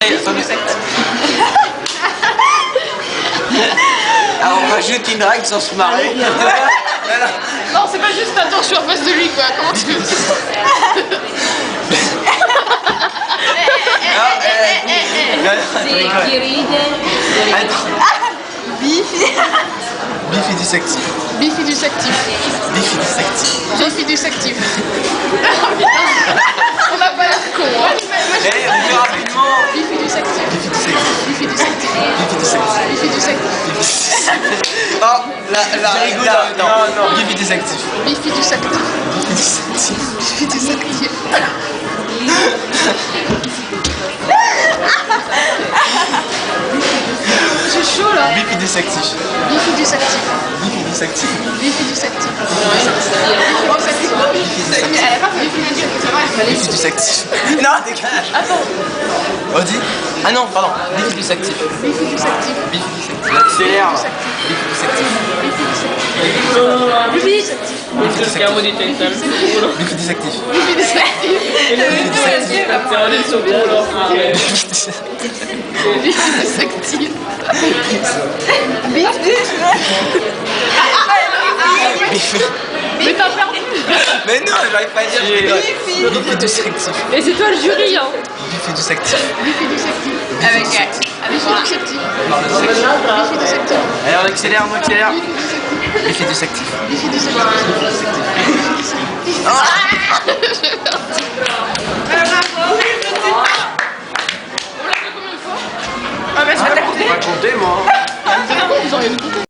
Alors on rajoute une règle sans se marrer. Non, c'est pas juste attends, je suis en face de lui quoi. Comment tu veux? Bifidusactif. Bifidusactif. Bifidusactif. Bifidusactif. On n'a pas l'air con, hein. Allez, on fait rapidement. Bifidusactif. Bifidusactif. Bifidusactif. Bifidusactif. Bifidusactif. Oh, la rigole. Non. Bifidusactif. Bifidusactif. Bifidusactif. Bifidusactif. J'ai chaud là. Bifidusactif. Bifidusactif. Bifidusactif. Bifidusactif. Bifidusactif. Non, dégage. Attends. Redis. Ah non, pardon. Bifidusactif. Bifidusactif. Bifidusactif. Accélère. Bifidusactif. Bifidusactif. Cerchiamo di tentare il culo. Bifidusactif. Bifidusactif. Cerchiamo del suo culo. Bifidusactif. Mais t'as perdu. Mais non, j'arrive pas à dire. Bifidusactif. Et c'est toi le jury, hein. Bifidusactif. Bifidusactif. Avec bifidusactif. Bifidusactif. Allez, on accélère, Bifidusactif. Bifidusactif. Ah, mais je vais compter, moi. Vous auriez